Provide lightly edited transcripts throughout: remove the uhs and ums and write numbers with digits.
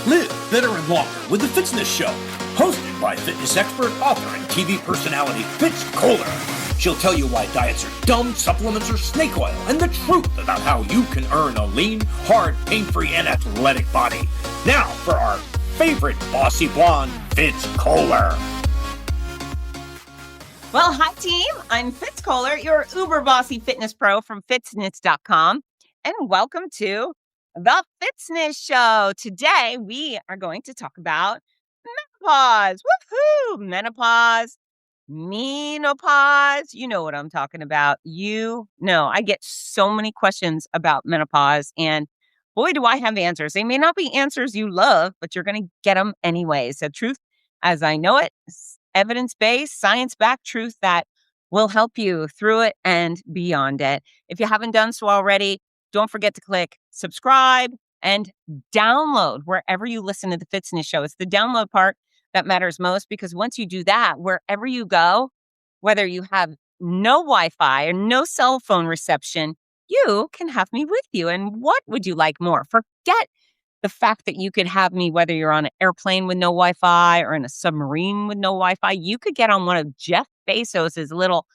Live better and longer with the Fitzness Show, hosted by fitness expert, author, and TV personality Fitz Koehler. She'll tell you why diets are dumb, supplements are snake oil, and the truth about how you can earn a lean, hard, pain-free, and athletic body. Now for our favorite bossy blonde, Fitz Koehler. Well, hi team, I'm Fitz Koehler, your uber bossy fitness pro from fitzness.com, and welcome to the Fitzness Show. Today, we are going to talk about menopause. Woohoo! Menopause, menopause. You know what I'm talking about. You know, I get so many questions about menopause, and boy, do I have answers. They may not be answers you love, but you're going to get them anyways. The truth as I know it, evidence-based, science-backed truth that will help you through it and beyond it. If you haven't done so already, don't forget to click subscribe and download wherever you listen to the Fitzness Show. It's the download part that matters most, because once you do that, wherever you go, whether you have no Wi-Fi or no cell phone reception, you can have me with you. And what would you like more? Forget the fact that you could have me whether you're on an airplane with no Wi-Fi or in a submarine with no Wi-Fi. You could get on one of Jeff Bezos's little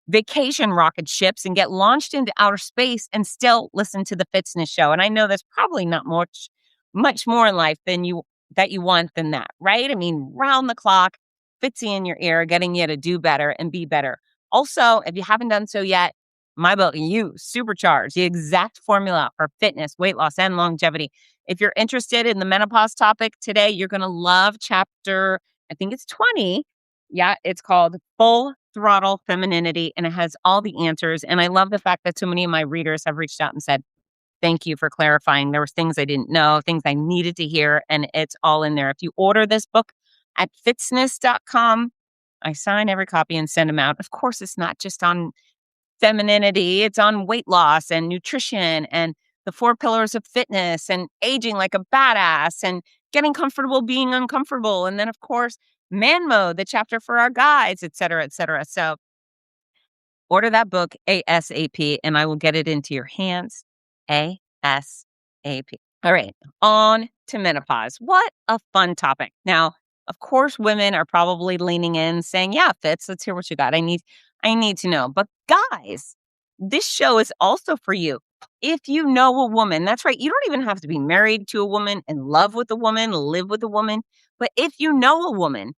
vacation rocket ships and get launched into outer space and still listen to the Fitzness Show. And I know there's probably not much more in life than you want than that, right? I mean, round the clock, Fitzy in your ear, getting you to do better and be better. Also, if you haven't done so yet, my book, You Supercharge, the exact formula for fitness, weight loss, and longevity. If you're interested in the menopause topic today, you're going to love chapter, I think it's 20. Yeah, it's called Full Throttle Femininity, and it has all the answers. And I love the fact that so many of my readers have reached out and said, thank you for clarifying. There was things I didn't know, things I needed to hear, and it's all in there. If you order this book at fitzness.com, I sign every copy and send them out. Of course, it's not just on femininity, it's on weight loss and nutrition and the 4 pillars of fitness and aging like a badass and getting comfortable being uncomfortable. And then, of course, Man Mode, the chapter for our guides, et cetera, et cetera. So order that book ASAP and I will get it into your hands ASAP. All right, on to menopause. What a fun topic. Now, of course, women are probably leaning in saying, yeah, Fitz, let's hear what you got. I need to know. But guys, this show is also for you. If you know a woman, that's right, you don't even have to be married to a woman, in love with a woman, live with a woman. But if you know a woman,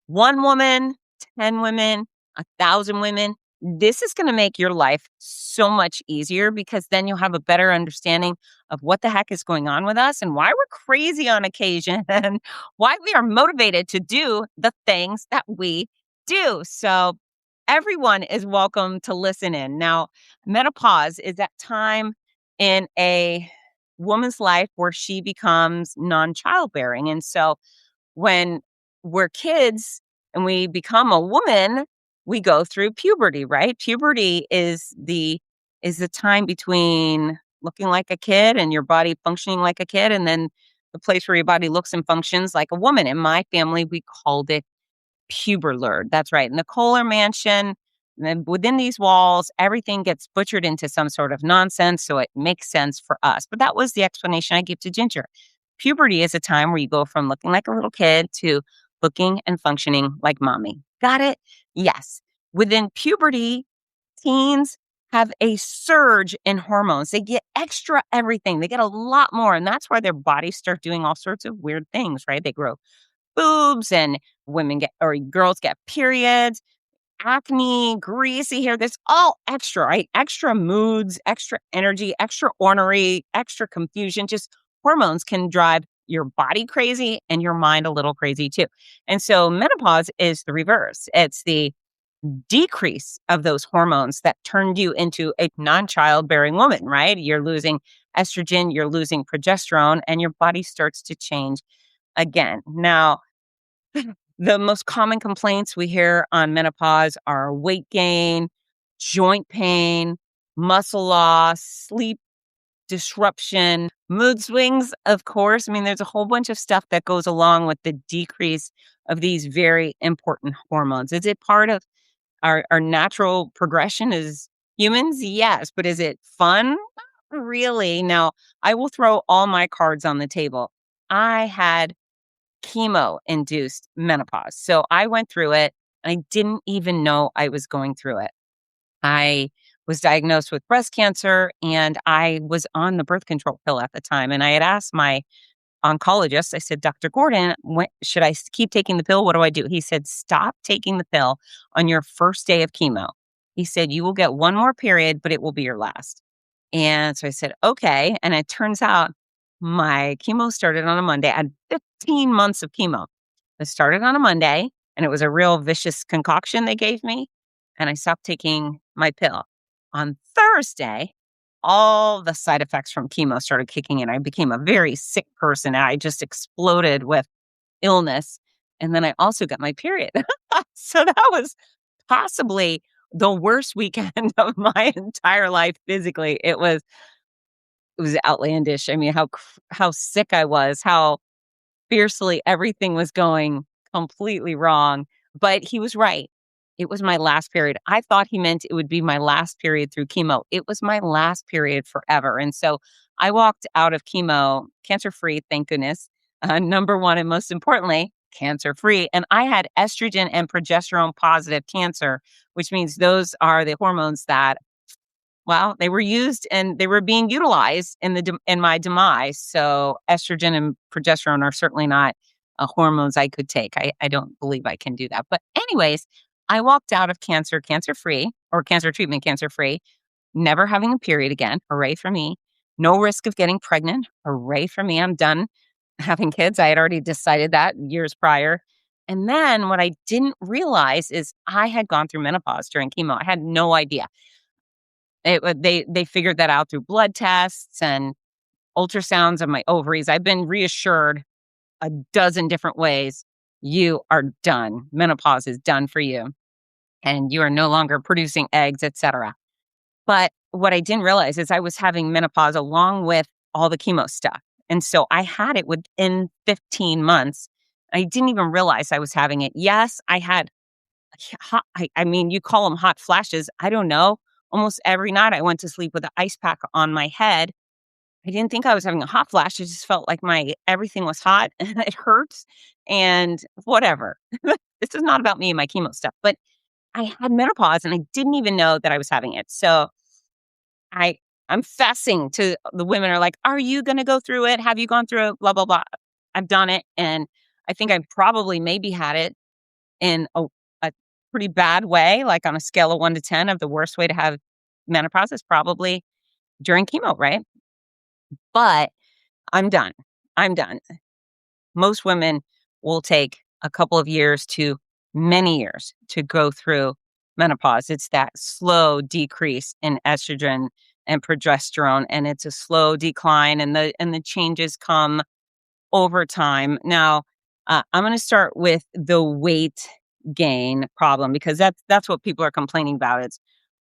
1 woman, 10 women, 1,000 women, this is going to make your life so much easier, because then you'll have a better understanding of what the heck is going on with us and why we're crazy on occasion and why we are motivated to do the things that we do. So everyone is welcome to listen in. Now, menopause is that time in a woman's life where she becomes non-childbearing. And so when we're kids and we become a woman, we go through puberty, right? Puberty is the time between looking like a kid and your body functioning like a kid, and then the place where your body looks and functions like a woman. In my family, we called it puberlerd. That's right. In the Kohler mansion, and then within these walls, everything gets butchered into some sort of nonsense, so it makes sense for us. But that was the explanation I gave to Ginger. Puberty is a time where you go from looking like a little kid to looking and functioning like mommy. Got it? Yes. Within puberty, teens have a surge in hormones. They get extra everything. They get a lot more. And that's why their bodies start doing all sorts of weird things, right? They grow boobs and girls get periods, acne, greasy hair. That's all extra, right? Extra moods, extra energy, extra ornery, extra confusion. Just hormones can drive your body crazy and your mind a little crazy too. And so menopause is the reverse. It's the decrease of those hormones that turned you into a non-childbearing woman, right? You're losing estrogen, you're losing progesterone, and your body starts to change again. Now, the most common complaints we hear on menopause are weight gain, joint pain, muscle loss, sleep disruption, mood swings, of course. I mean, there's a whole bunch of stuff that goes along with the decrease of these very important hormones. Is it part of our natural progression as humans? Yes. But is it fun? Not really. Now, I will throw all my cards on the table. I had chemo-induced menopause. So I went through it, and I didn't even know I was going through it. I was diagnosed with breast cancer, and I was on the birth control pill at the time. And I had asked my oncologist, I said, Dr. Gordon, should I keep taking the pill? What do I do? He said, stop taking the pill on your first day of chemo. He said, you will get one more period, but it will be your last. And so I said, okay. And it turns out my chemo started on a Monday. I had 15 months of chemo. It started on a Monday, and it was a real vicious concoction they gave me. And I stopped taking my pill. On Thursday, all the side effects from chemo started kicking in. I became a very sick person. I just exploded with illness. And then I also got my period. So that was possibly the worst weekend of my entire life physically. It was outlandish. I mean, how sick I was, how fiercely everything was going completely wrong. But he was right. It was my last period. I thought he meant it would be my last period through chemo. It was my last period forever. And so I walked out of chemo cancer-free, thank goodness. Number one, and most importantly, cancer-free. And I had estrogen and progesterone positive cancer, which means those are the hormones that, well, they were used and they were being utilized in my demise. So estrogen and progesterone are certainly not hormones I could take. I don't believe I can do that. But anyways, I walked out of cancer-free, or cancer treatment cancer-free, never having a period again. Hooray for me. No risk of getting pregnant. Hooray for me. I'm done having kids. I had already decided that years prior. And then what I didn't realize is I had gone through menopause during chemo. I had no idea. They figured that out through blood tests and ultrasounds of my ovaries. I've been reassured a dozen different ways. You are done. Menopause is done for you, and you are no longer producing eggs, etc. But what I didn't realize is I was having menopause along with all the chemo stuff. And so I had it within 15 months. I didn't even realize I was having it. Yes, I had hot, I mean, you call them hot flashes. I don't know. Almost every night I went to sleep with an ice pack on my head. I didn't think I was having a hot flash. It just felt like everything was hot and it hurts and whatever. This is not about me and my chemo stuff, but I had menopause and I didn't even know that I was having it. So I I'm fussing to the women are like, are you going to go through it? Have you gone through it? Blah, blah, blah. I've done it. And I think I probably maybe had it in a pretty bad way, like on a scale of 1 to 10 of the worst way to have menopause is probably during chemo, right? But I'm done. I'm done. Most women will take a couple of years to many years to go through menopause. It's that slow decrease in estrogen and progesterone, and it's a slow decline, and the changes come over time. Now, I'm going to start with the weight gain problem because that's what people are complaining about. It's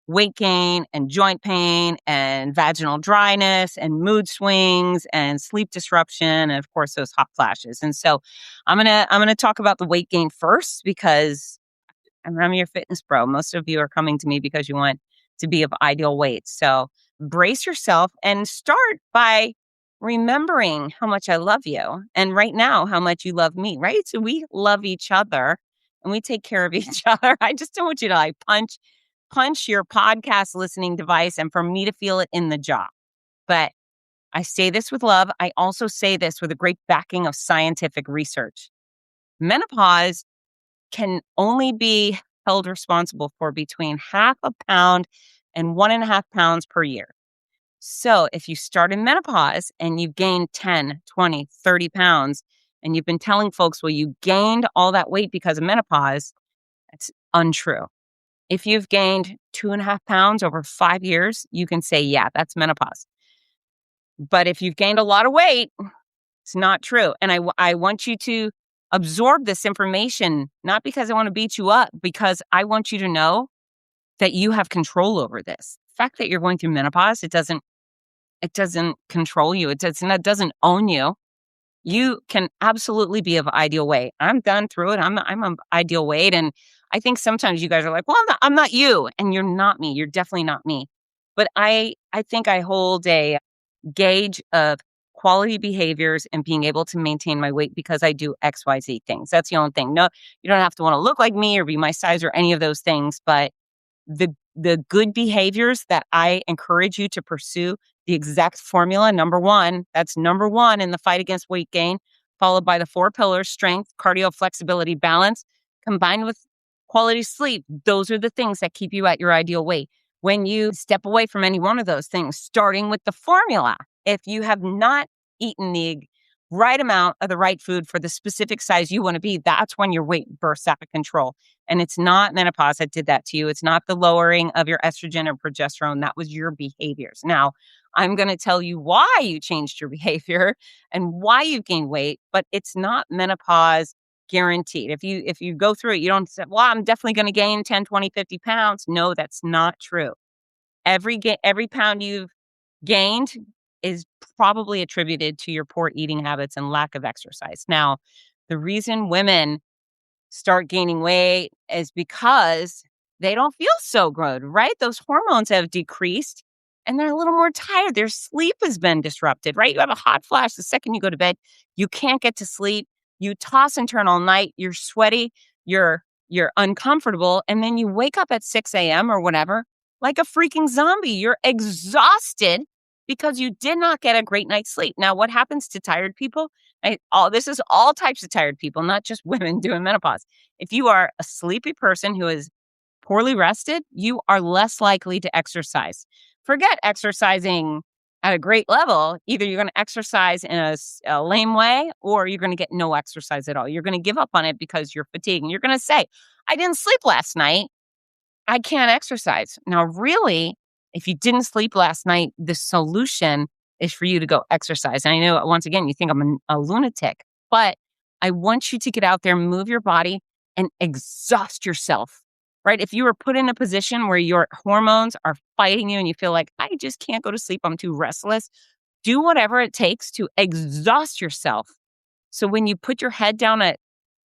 weight gain and joint pain and vaginal dryness and mood swings and sleep disruption and of course those hot flashes. And so I'm gonna talk about the weight gain first because I'm your fitness bro. Most of you are coming to me because you want to be of ideal weight. So brace yourself and start by remembering how much I love you and right now how much you love me, right? So we love each other and we take care of each other. I just don't want you to like punch your podcast listening device and for me to feel it in the jaw. But I say this with love. I also say this with a great backing of scientific research. Menopause can only be held responsible for between 0.5 pound and 1.5 pounds per year. So if you start in menopause and you've gained 10, 20, 30 pounds, and you've been telling folks, well, you gained all that weight because of menopause, that's untrue. If you've gained 2.5 pounds over 5 years, you can say, yeah, that's menopause. But if you've gained a lot of weight, it's not true. And I want you to absorb this information, not because I want to beat you up, because I want you to know that you have control over this. The fact that you're going through menopause, it doesn't control you. It doesn't own you. You can absolutely be of ideal weight. I'm done through it. I'm of ideal weight. And I think sometimes you guys are like, well, I'm not you. And you're not me. You're definitely not me. But I think I hold a gauge of quality behaviors and being able to maintain my weight because I do XYZ things. That's the only thing. No, you don't have to want to look like me or be my size or any of those things, but the good behaviors that I encourage you to pursue, the exact formula, number one, that's number one in the fight against weight gain, followed by the 4 pillars: strength, cardio, flexibility, balance, combined with quality sleep. Those are the things that keep you at your ideal weight. When you step away from any one of those things, starting with the formula, if you have not eaten the right amount of the right food for the specific size you want to be, that's when your weight bursts out of control. And it's not menopause that did that to you. It's not the lowering of your estrogen or progesterone. That was your behaviors. Now, I'm going to tell you why you changed your behavior and why you've gained weight, but it's not menopause guaranteed. If you go through it, you don't say, well, I'm definitely going to gain 10, 20, 50 pounds. No, that's not true. Every pound you've gained is probably attributed to your poor eating habits and lack of exercise. Now, the reason women start gaining weight is because they don't feel so good, right? Those hormones have decreased and they're a little more tired. Their sleep has been disrupted, right? You have a hot flash the second you go to bed. You can't get to sleep. You toss and turn all night. You're sweaty. You're uncomfortable. And then you wake up at 6 a.m. or whatever, like a freaking zombie. You're exhausted because you did not get a great night's sleep. Now, what happens to tired people? This is all types of tired people, not just women doing menopause. If you are a sleepy person who is poorly rested, you are less likely to exercise. Forget exercising at a great level. Either you're going to exercise in a lame way or you're going to get no exercise at all. You're going to give up on it because you're fatigued. And you're going to say, I didn't sleep last night. I can't exercise. Now, really, if you didn't sleep last night, the solution is for you to go exercise. And I know, once again, you think I'm a lunatic, but I want you to get out there, move your body, and exhaust yourself, right? If you were put in a position where your hormones are fighting you and you feel like, I just can't go to sleep, I'm too restless, do whatever it takes to exhaust yourself. So when you put your head down at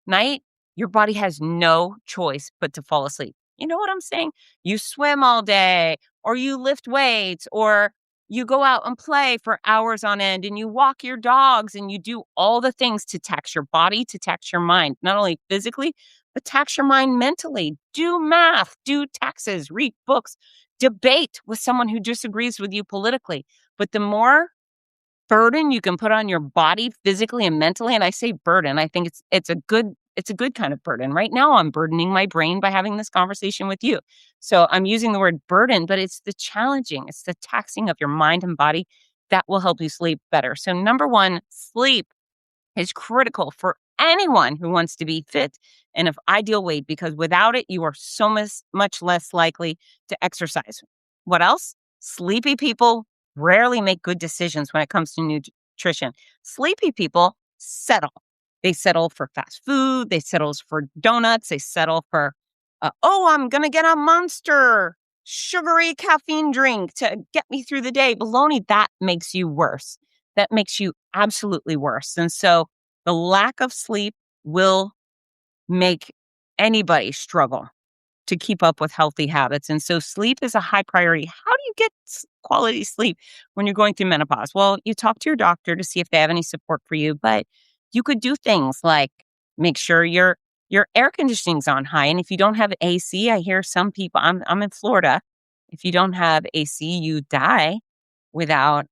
night, your body has no choice but to fall asleep. You know what I'm saying? You swim all day, or you lift weights, or you go out and play for hours on end, and you walk your dogs, and you do all the things to tax your body, to tax your mind, not only physically, but tax your mind mentally. Do math, do taxes, read books, debate with someone who disagrees with you politically. But the more burden you can put on your body physically and mentally, and I say burden, I think it's a good kind of burden. Right now, I'm burdening my brain by having this conversation with you. So I'm using the word burden, but it's the challenging, it's the taxing of your mind and body that will help you sleep better. So number one, sleep is critical for anyone who wants to be fit and of ideal weight, because without it, you are so much less likely to exercise. What else? Sleepy people rarely make good decisions when it comes to nutrition. Sleepy people settle. They settle for fast food. They settle for donuts. They settle for, I'm going to get a Monster sugary caffeine drink to get me through the day. Baloney, that makes you worse. That makes you absolutely worse. And so the lack of sleep will make anybody struggle to keep up with healthy habits. And so sleep is a high priority. How do you get quality sleep when you're going through menopause? Well, you talk to your doctor to see if they have any support for you, but you could do things like make sure your air conditioning's on high. And if you don't have AC, I hear some people, I'm in Florida. If you don't have AC, you die without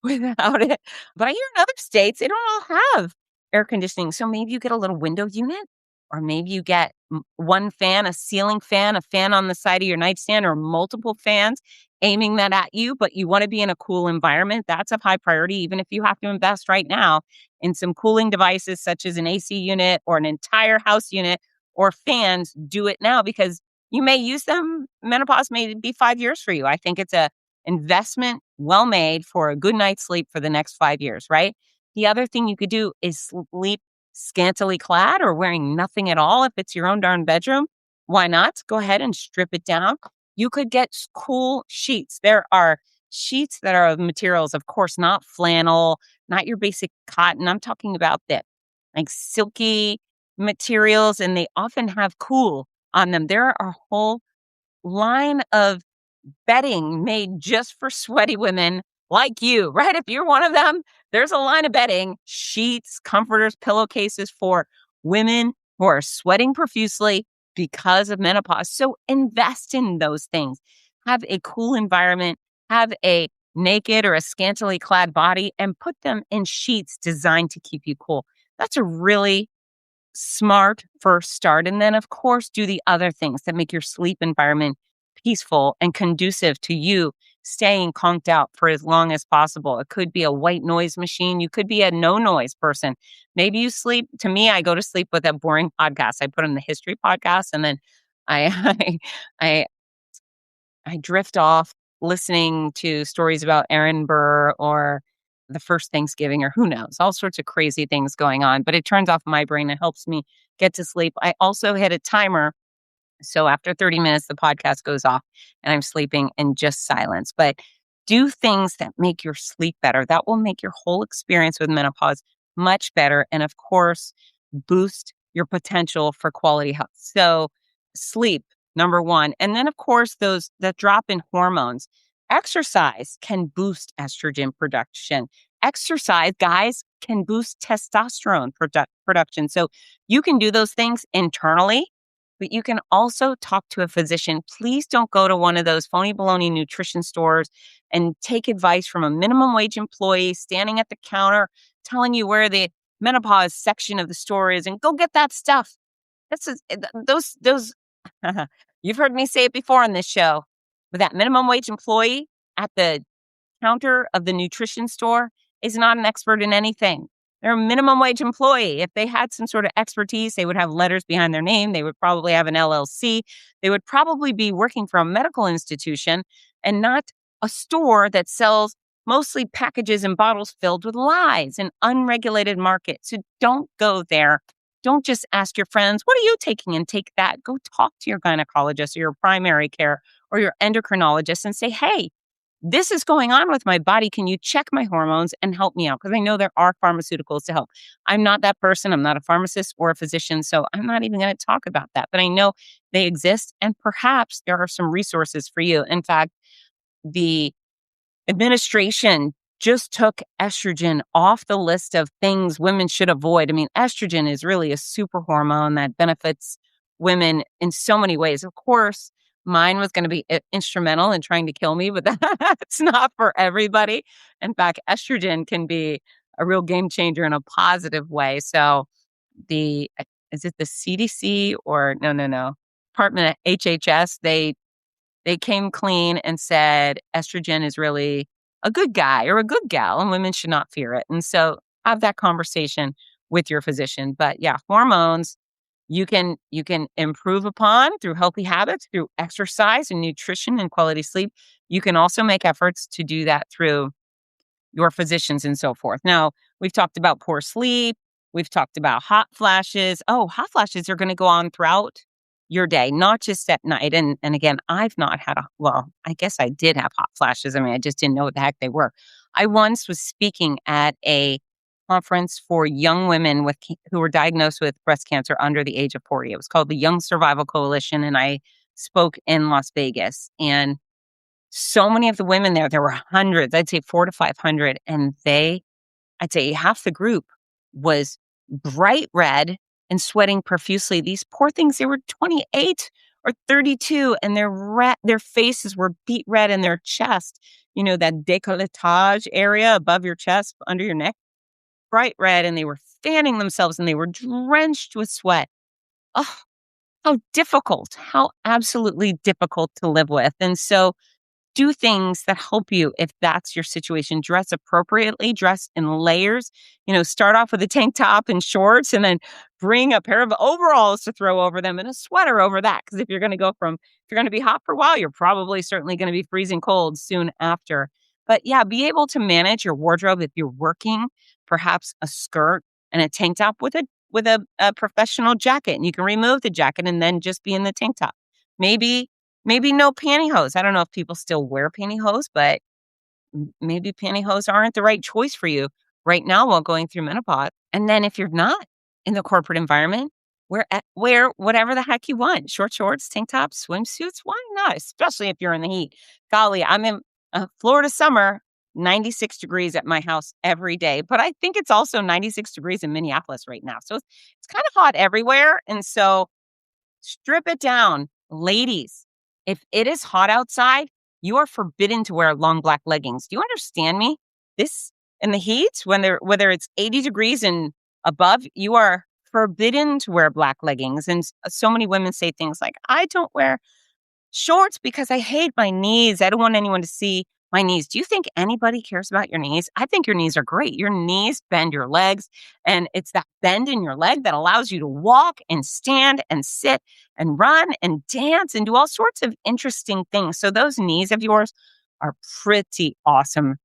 without it. But I hear in other states, they don't all have air conditioning. So maybe you get a little window unit, or maybe you get one fan, a ceiling fan, a fan on the side of your nightstand, or multiple fans aiming that at you, but you want to be in a cool environment. That's a high priority, even if you have to invest right now in some cooling devices such as an AC unit or an entire house unit or fans. Do it now because you may use them. Menopause may be 5 years for you. I think it's a investment well made for a good night's sleep for the next 5 years, right? The other thing you could do is sleep scantily clad or wearing nothing at all. If it's your own darn bedroom, why not? Go ahead and strip it down. You could get cool sheets. There are sheets that are of materials, of course, not flannel, not your basic cotton. I'm talking about that, like silky materials, and they often have cool on them. There are a whole line of bedding made just for sweaty women like you, right? If you're one of them, there's a line of bedding, sheets, comforters, pillowcases for women who are sweating profusely because of menopause. So invest in those things. Have a cool environment, have a naked or a scantily clad body, and put them in sheets designed to keep you cool. That's a really smart first start. And then, of course, do the other things that make your sleep environment peaceful and conducive to you staying conked out for as long as possible. It could be a white noise machine. You could be a no noise person. Maybe you sleep. To me, I go to sleep with a boring podcast. I put on the history podcast, and then I I I drift off listening to stories about Aaron Burr or the first Thanksgiving or who knows, all sorts of crazy things going on. But it turns off my brain. It helps me get to sleep. I also hit a timer. So after 30 minutes, the podcast goes off and I'm sleeping in just silence. But do things that make your sleep better. That will make your whole experience with menopause much better. And of course, boost your potential for quality health. So sleep, number one. And then of course, that drop in hormones. Exercise can boost estrogen production. Exercise, guys, can boost testosterone production. So you can do those things internally, but you can also talk to a physician. Please don't go to one of those phony baloney nutrition stores and take advice from a minimum wage employee standing at the counter telling you where the menopause section of the store is and go get that stuff. Those you've heard me say it before on this show, but that minimum wage employee at the counter of the nutrition store is not an expert in anything. They're a minimum wage employee. If they had some sort of expertise, they would have letters behind their name. They would probably have an LLC. They would probably be working for a medical institution and not a store that sells mostly packages and bottles filled with lies, an unregulated market. So don't go there. Don't just ask your friends, what are you taking? And take that. Go talk to your gynecologist or your primary care or your endocrinologist and say, hey, this is going on with my body. Can you check my hormones and help me out? Because I know there are pharmaceuticals to help. I'm not that person. I'm not a pharmacist or a physician. So I'm not even going to talk about that. But I know they exist and perhaps there are some resources for you. In fact, the administration just took estrogen off the list of things women should avoid. I mean, estrogen is really a super hormone that benefits women in so many ways. Of course, mine was going to be instrumental in trying to kill me, but that's not for everybody. In fact, estrogen can be a real game changer in a positive way. So is it the CDC or no, Department of HHS, they came clean and said estrogen is really a good guy or a good gal and women should not fear it. And so have that conversation with your physician. But yeah, hormones you can improve upon through healthy habits, through exercise and nutrition and quality sleep. You can also make efforts to do that through your physicians and so forth. Now, we've talked about poor sleep. We've talked about hot flashes. Oh, hot flashes are going to go on throughout your day, not just at night. And again, I've not had I guess I did have hot flashes. I mean, I just didn't know what the heck they were. I once was speaking at a conference for young women who were diagnosed with breast cancer under the age of 40. It was called the Young Survival Coalition. And I spoke in Las Vegas. And so many of the women there were hundreds, I'd say 400 to 500. And I'd say half the group was bright red and sweating profusely. These poor things, they were 28 or 32 and their faces were beet red in their chest. You know, that décolletage area above your chest, under your neck, bright red. And they were fanning themselves and they were drenched with sweat. Oh, how absolutely difficult to live with. And so do things that help you if that's your situation. Dress appropriately, dress in layers. You know, start off with a tank top and shorts and then bring a pair of overalls to throw over them and a sweater over that. Because if you're going to be hot for a while, you're probably certainly going to be freezing cold soon after. But yeah, be able to manage your wardrobe if you're working, perhaps a skirt and a tank top with a professional jacket. And you can remove the jacket and then just be in the tank top. Maybe no pantyhose. I don't know if people still wear pantyhose, but maybe pantyhose aren't the right choice for you right now while going through menopause. And then if you're not in the corporate environment, wear whatever the heck you want. Short shorts, tank tops, swimsuits. Why not? Especially if you're in the heat. Golly, I'm in Florida summer. 96 degrees at my house every day, but I think it's also 96 degrees in Minneapolis right now. So it's kind of hot everywhere. And so strip it down. Ladies, if it is hot outside, you are forbidden to wear long black leggings. Do you understand me? This in the heat, whether it's 80 degrees and above, you are forbidden to wear black leggings. And so many women say things like, I don't wear shorts because I hate my knees. I don't want anyone to see my knees. Do you think anybody cares about your knees? I think your knees are great. Your knees bend your legs, and it's that bend in your leg that allows you to walk and stand and sit and run and dance and do all sorts of interesting things. So those knees of yours are pretty awesome.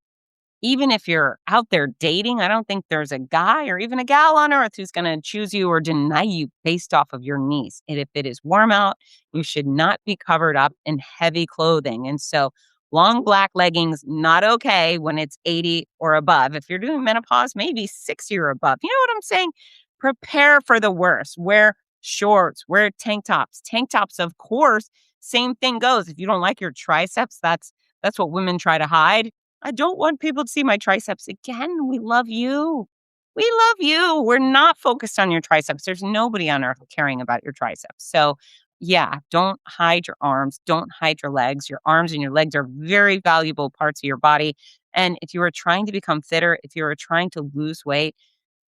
Even if you're out there dating, I don't think there's a guy or even a gal on earth who's going to choose you or deny you based off of your knees. And if it is warm out, you should not be covered up in heavy clothing. And so long black leggings, not okay when it's 80 or above. If you're doing menopause, maybe 60 or above. You know what I'm saying? Prepare for the worst. Wear shorts, wear tank tops. Tank tops, of course, same thing goes. If you don't like your triceps, that's what women try to hide. I don't want people to see my triceps. Again, we love you. We love you. We're not focused on your triceps. There's nobody on earth caring about your triceps. So yeah, don't hide your arms. Don't hide your legs. Your arms and your legs are very valuable parts of your body. And if you are trying to become fitter, if you are trying to lose weight,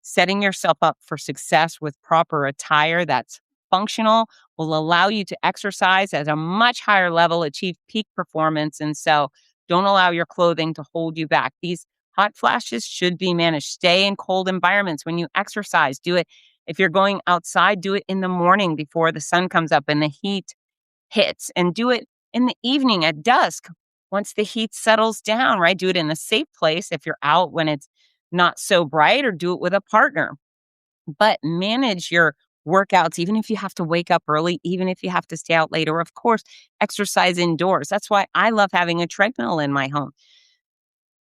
setting yourself up for success with proper attire that's functional will allow you to exercise at a much higher level, achieve peak performance. And so don't allow your clothing to hold you back. These hot flashes should be managed. Stay in cold environments when you exercise. Do it. If you're going outside, do it in the morning before the sun comes up and the heat hits, and do it in the evening at dusk once the heat settles down, right? Do it in a safe place if you're out when it's not so bright, or do it with a partner. But manage your workouts, even if you have to wake up early, even if you have to stay out late, or of course, exercise indoors. That's why I love having a treadmill in my home.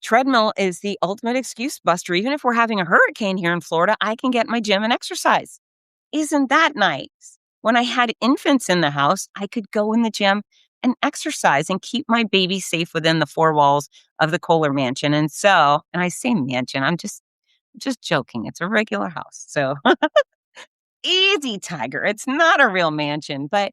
Treadmill is the ultimate excuse buster. Even if we're having a hurricane here in Florida, I can get in my gym and exercise. Isn't that nice? When I had infants in the house, I could go in the gym and exercise and keep my baby safe within the four walls of the Koehler mansion. And I say mansion, I'm just joking. It's a regular house. So easy, Tiger. It's not a real mansion, but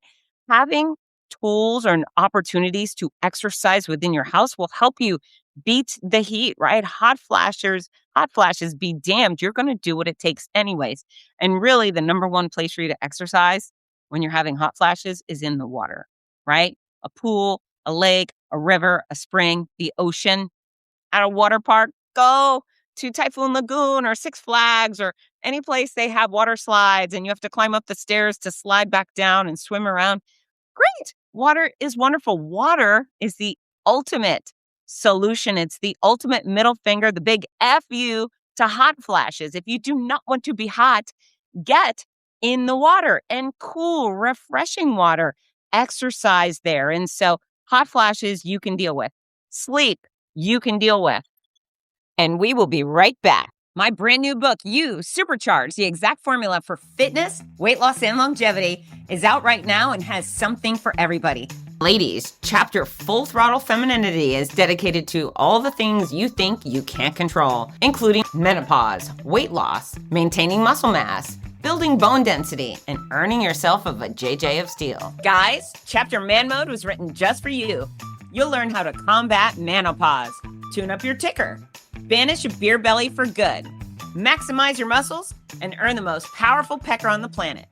having tools or opportunities to exercise within your house will help you beat the heat, right? Hot flashes be damned. You're going to do what it takes anyways. And really, the number one place for you to exercise when you're having hot flashes is in the water, right? A pool, a lake, a river, a spring, the ocean. At a water park, go to Typhoon Lagoon or Six Flags or any place they have water slides and you have to climb up the stairs to slide back down and swim around. Great. Water is wonderful. Water is the ultimate solution. It's the ultimate middle finger, the big F you to hot flashes. If you do not want to be hot, get in the water and cool, refreshing water. Exercise there. And so hot flashes you can deal with. Sleep you can deal with. And we will be right back. My brand new book, You Supercharge, the exact formula for fitness, weight loss, and longevity, is out right now and has something for everybody. Ladies, chapter Full Throttle Femininity is dedicated to all the things you think you can't control, including menopause, weight loss, maintaining muscle mass, building bone density, and earning yourself a JJ of steel. Guys, chapter Man Mode was written just for you. You'll learn how to combat menopause, tune up your ticker, banish a beer belly for good, maximize your muscles, and earn the most powerful pecker on the planet.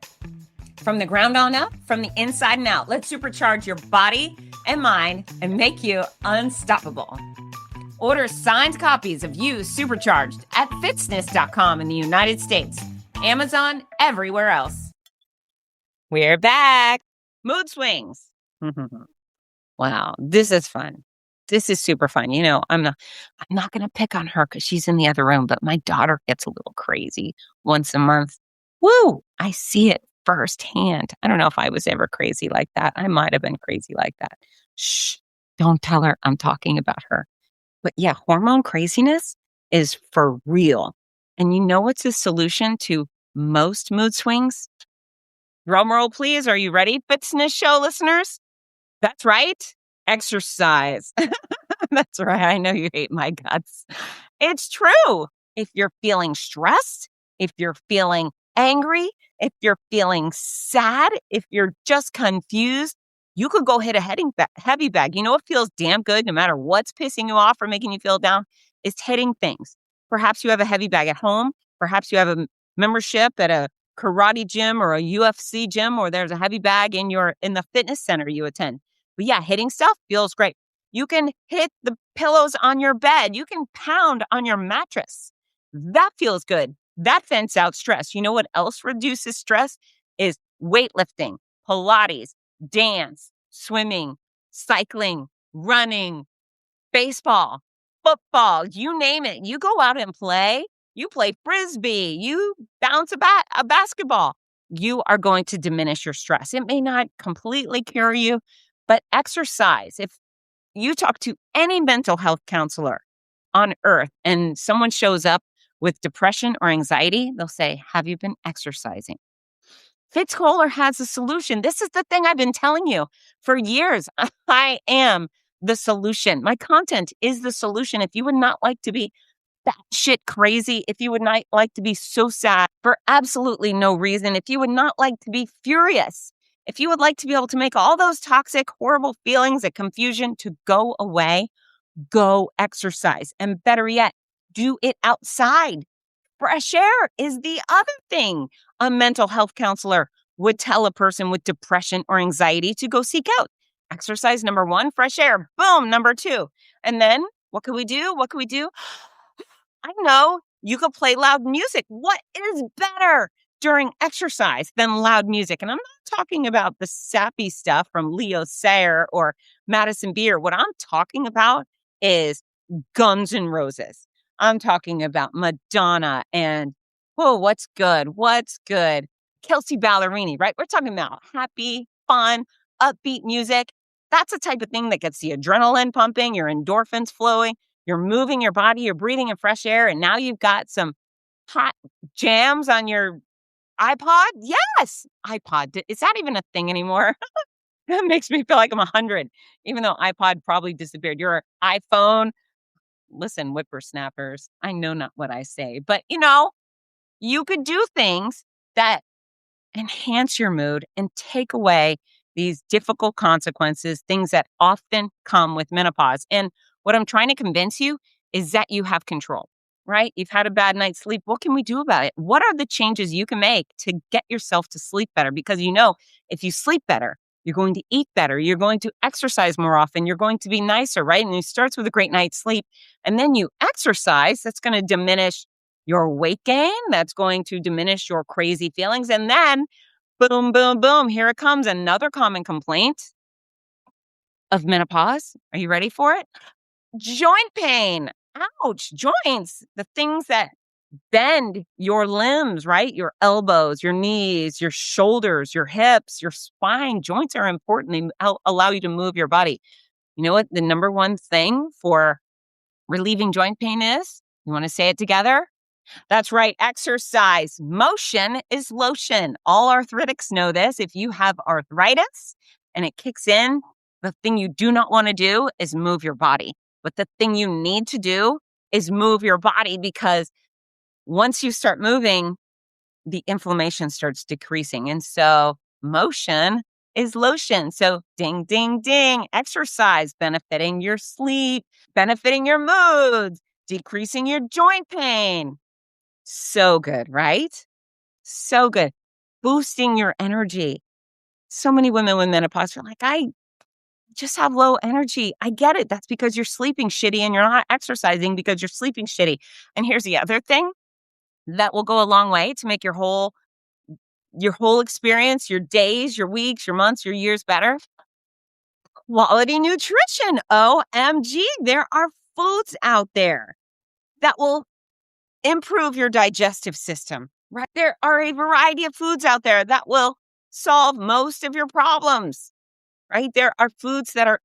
From the ground on up, from the inside and out, let's supercharge your body and mind and make you unstoppable. Order signed copies of You Supercharged at fitzness.com in the United States, Amazon, everywhere else. We're back. Mood swings. Wow, this is fun. This is super fun. You know, I'm not going to pick on her because she's in the other room, but my daughter gets a little crazy once a month. Woo! I see it firsthand. I don't know if I was ever crazy like that. I might have been crazy like that. Shh! Don't tell her I'm talking about her. But yeah, hormone craziness is for real. And you know what's the solution to most mood swings? Drum roll, please. Are you ready, Fitzness Show listeners? That's right. Exercise. That's right. I know you hate my guts. It's true. If you're feeling stressed, if you're feeling angry, if you're feeling sad, if you're just confused, you could go hit a heavy bag. You know what feels damn good no matter what's pissing you off or making you feel down? Is hitting things. Perhaps you have a heavy bag at home. Perhaps you have a membership at a karate gym or a UFC gym, or there's a heavy bag in the fitness center you attend. But yeah, hitting stuff feels great. You can hit the pillows on your bed. You can pound on your mattress. That feels good. That vents out stress. You know what else reduces stress? Is weightlifting, Pilates, dance, swimming, cycling, running, baseball, football, you name it. You go out and play. You play frisbee. You bounce a basketball. You are going to diminish your stress. It may not completely cure you, but exercise. If you talk to any mental health counselor on earth and someone shows up with depression or anxiety, they'll say, have you been exercising? Fitz Koehler has a solution. This is the thing I've been telling you for years. I am the solution. My content is the solution. If you would not like to be batshit crazy, if you would not like to be so sad for absolutely no reason, if you would not like to be furious, if you would like to be able to make all those toxic, horrible feelings and confusion to go away, go exercise. And better yet, do it outside. Fresh air is the other thing a mental health counselor would tell a person with depression or anxiety to go seek out. Exercise, number one, fresh air. Boom, number two. And then what can we do? What can we do? I know you could play loud music. What is better during exercise than loud music? And I'm not talking about the sappy stuff from Leo Sayer or Madison Beer. What I'm talking about is Guns N' Roses. I'm talking about Madonna and, what's good? What's good? Kelsey Ballerini, right? We're talking about happy, fun, upbeat music. That's the type of thing that gets the adrenaline pumping, your endorphins flowing, you're moving your body, you're breathing in fresh air, and now you've got some hot jams on your iPod. Yes, iPod. Is that even a thing anymore? That makes me feel like I'm 100, even though iPod probably disappeared. Your iPhone. Listen, whippersnappers, I know not what I say, but you could do things that enhance your mood and take away these difficult consequences, things that often come with menopause. And what I'm trying to convince you is that you have control, right? You've had a bad night's sleep. What can we do about it? What are the changes you can make to get yourself to sleep better? Because if you sleep better, you're going to eat better. You're going to exercise more often. You're going to be nicer, right? And it starts with a great night's sleep. And then you exercise. That's going to diminish your weight gain. That's going to diminish your crazy feelings. And then, boom, boom, boom, here it comes. Another common complaint of menopause. Are you ready for it? Joint pain. Ouch, joints. The things that bend your limbs, right? Your elbows, your knees, your shoulders, your hips, your spine. Joints are important. They allow you to move your body. You know what the number one thing for relieving joint pain is? You want to say it together? That's right. Exercise. Motion is lotion. All arthritics know this. If you have arthritis and it kicks in, the thing you do not want to do is move your body. But the thing you need to do is move your body, because once you start moving, the inflammation starts decreasing. And so motion is lotion. So ding, ding, ding. Exercise, benefiting your sleep, benefiting your mood, decreasing your joint pain. So good, right? So good. Boosting your energy. So many women with menopause are like, I just have low energy. I get it. That's because you're sleeping shitty and you're not exercising because you're sleeping shitty. And here's the other thing that will go a long way to make your whole experience, your days, your weeks, your months, your years better. Quality nutrition. OMG. There are foods out there that will improve your digestive system, right? There are a variety of foods out there that will solve most of your problems, right? There are foods that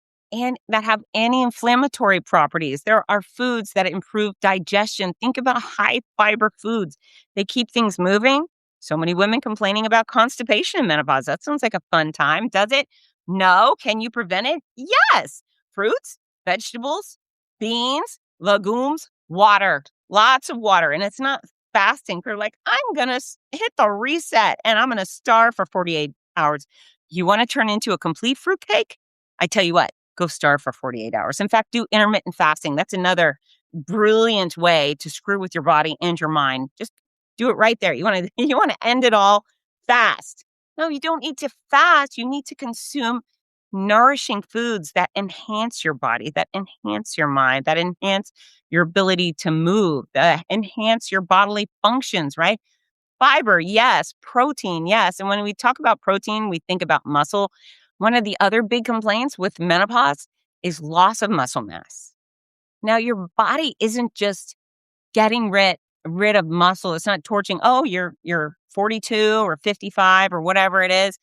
have anti-inflammatory properties. There are foods that improve digestion. Think about high fiber foods. They keep things moving. So many women complaining about constipation in menopause. That sounds like a fun time, does it? No. Can you prevent it? Yes. Fruits, vegetables, beans, legumes, water, lots of water. And it's not fasting for like, I'm going to hit the reset and I'm going to starve for 48 hours. You want to turn into a complete fruitcake? I tell you what, go starve for 48 hours. In fact, do intermittent fasting. That's another brilliant way to screw with your body and your mind. Just do it right there. You want to you want to end it all fast. No, you don't need to fast. You need to consume nourishing foods that enhance your body, that enhance your mind, that enhance your ability to move, that enhance your bodily functions, right? Fiber, yes. Protein, yes. And when we talk about protein, we think about muscle. One of the other big complaints with menopause is loss of muscle mass. Now, your body isn't just getting rid of muscle. It's not torching, oh, you're 42 or 55 or whatever it is.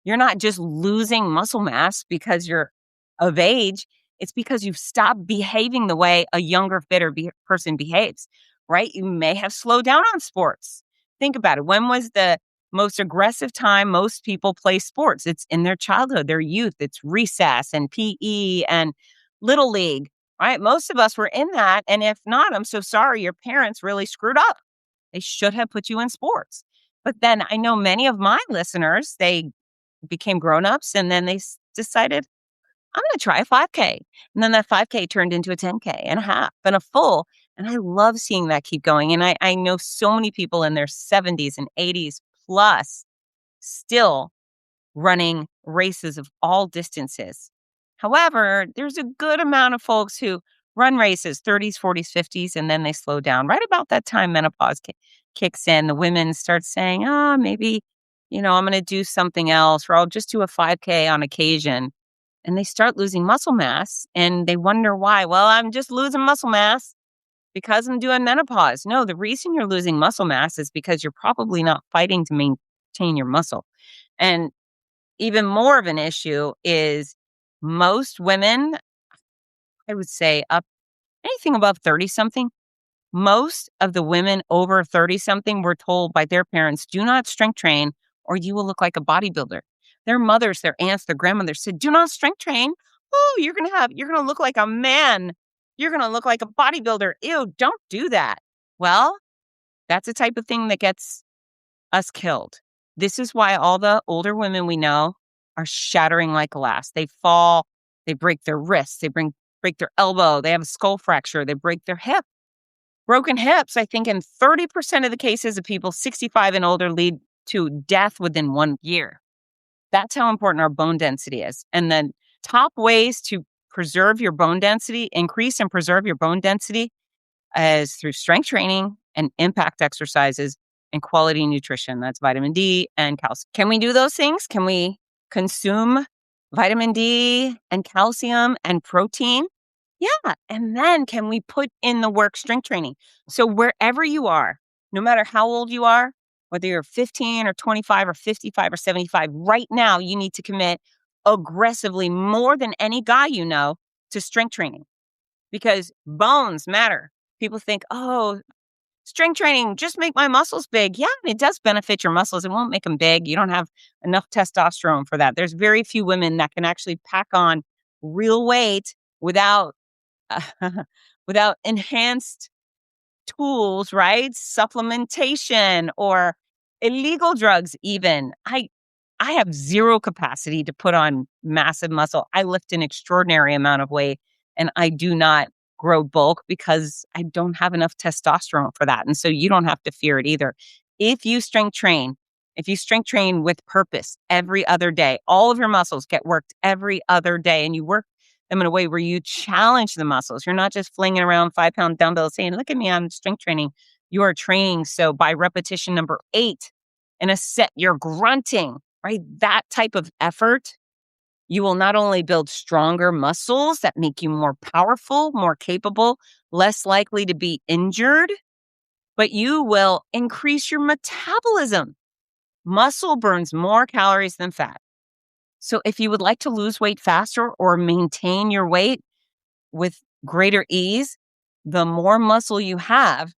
You're not just losing muscle mass because you're of age. It's because you've stopped behaving the way a younger, fitter person behaves, right? You may have slowed down on sports. Think about it. When was the most aggressive time most people play sports? It's in their childhood, their youth. It's recess and PE and little league, right? Most of us were in that. And if not, I'm so sorry, your parents really screwed up. They should have put you in sports. But then I know many of my listeners, they became grown-ups and then they decided, I'm going to try a 5K. And then that 5K turned into a 10K and a half and a full. And I love seeing that keep going. And I know so many people in their 70s and 80s plus still running races of all distances. However, there's a good amount of folks who run races, 30s, 40s, 50s, and then they slow down. Right about that time, menopause kicks in. The women start saying, maybe, I'm going to do something else, or I'll just do a 5K on occasion. And they start losing muscle mass and they wonder why. Well, I'm just losing muscle mass because I'm doing menopause. No, the reason you're losing muscle mass is because you're probably not fighting to maintain your muscle. And even more of an issue is most women, I would say up anything above 30 something, most of the women over 30 something were told by their parents, do not strength train or you will look like a bodybuilder. Their mothers, their aunts, their grandmothers said, do not strength train. Oh, you're going to look like a man. You're going to look like a bodybuilder. Ew, don't do that. Well, that's the type of thing that gets us killed. This is why all the older women we know are shattering like glass. They fall, they break their wrists, they break their elbow, they have a skull fracture, they break their hip. Broken hips, I think in 30% of the cases of people 65 and older lead to death within 1 year. That's how important our bone density is. And then top ways to preserve your bone density, increase and preserve your bone density is through strength training and impact exercises and quality nutrition. That's vitamin D and calcium. Can we do those things? Can we consume vitamin D and calcium and protein? Yeah. And then can we put in the work strength training? So wherever you are, no matter how old you are, whether you're 15 or 25 or 55 or 75, right now you need to commit aggressively more than any guy you know to strength training because bones matter. People think, oh, strength training, just make my muscles big. Yeah, it does benefit your muscles. It won't make them big. You don't have enough testosterone for that. There's very few women that can actually pack on real weight without without enhanced tools, right? Supplementation or illegal drugs even. I have zero capacity to put on massive muscle. I lift an extraordinary amount of weight and I do not grow bulk because I don't have enough testosterone for that. And so you don't have to fear it either. If you strength train with purpose every other day, all of your muscles get worked every other day and you work them in a way where you challenge the muscles. You're not just flinging around 5-pound dumbbells saying, look at me, I'm strength training. You are training. So by repetition number 8 in a set, you're grunting, right? That type of effort, you will not only build stronger muscles that make you more powerful, more capable, less likely to be injured, but you will increase your metabolism. Muscle burns more calories than fat. So if you would like to lose weight faster or maintain your weight with greater ease, the more muscle you have,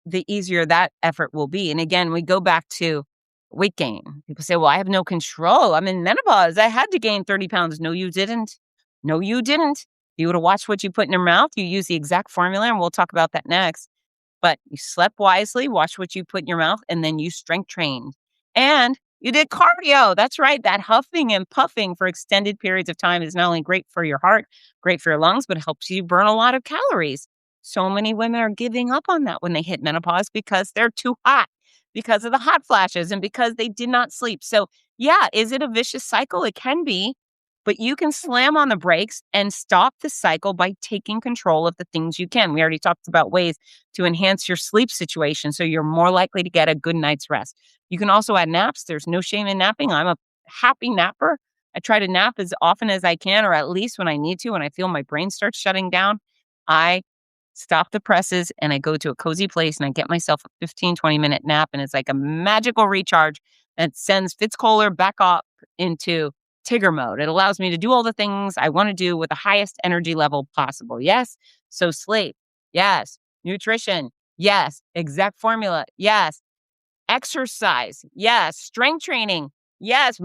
the easier that effort will be. And again, we go back to weight gain. People say, well, I have no control. I'm in menopause. I had to gain 30 pounds. No, you didn't. No, you didn't. you would have watched what you put in your mouth, you use the exact formula, and we'll talk about that next. But you slept wisely, watch what you put in your mouth, and then you strength trained. And you did cardio. That's right. That huffing and puffing for extended periods of time is not only great for your heart, great for your lungs, but it helps you burn a lot of calories. So many women are giving up on that when they hit menopause because they're too hot, because of the hot flashes, and because they did not sleep. So, yeah, is it a vicious cycle? It can be, but you can slam on the brakes and stop the cycle by taking control of the things you can. We already talked about ways to enhance your sleep situation so you're more likely to get a good night's rest. You can also add naps. There's no shame in napping. I'm a happy napper. I try to nap as often as I can, or at least when I need to, when I feel my brain starts shutting down. I stop the presses and I go to a cozy place and I get myself a 15, 20-minute nap. And it's like a magical recharge that sends Fitz Koehler back up into Tigger mode. It allows me to do all the things I want to do with the highest energy level possible. Yes. So sleep. Yes. Nutrition. Yes. Exact formula. Yes. Exercise. Yes. Strength training. Yes.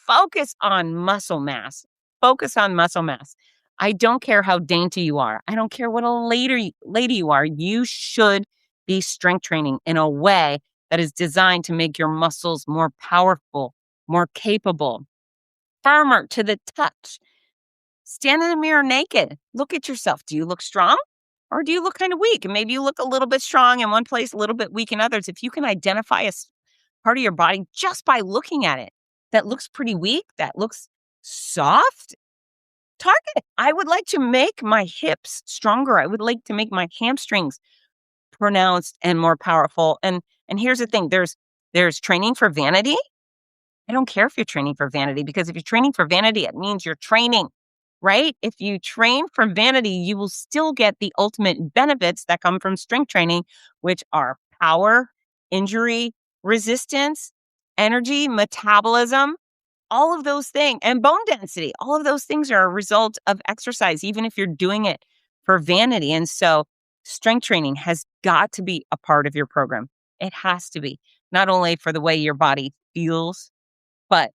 Focus on muscle mass. Focus on muscle mass. I don't care how dainty you are. I don't care what a lady you are. You should be strength training in a way that is designed to make your muscles more powerful, more capable, firmer to the touch. Stand in the mirror naked. Look at yourself. Do you look strong or do you look kind of weak? And maybe you look a little bit strong in one place, a little bit weak in others. If you can identify a part of your body just by looking at it that looks pretty weak, that looks soft, target it. I would like to make my hips stronger. I would like to make my hamstrings pronounced and more powerful. And here's the thing, there's training for vanity. I don't care if you're training for vanity, because if you're training for vanity, it means you're training, right? If you train for vanity, you will still get the ultimate benefits that come from strength training, which are power, injury, resistance, energy, metabolism, all of those things, and bone density. All of those things are a result of exercise, even if you're doing it for vanity. And so strength training has got to be a part of your program. It has to be, not only for the way your body feels, but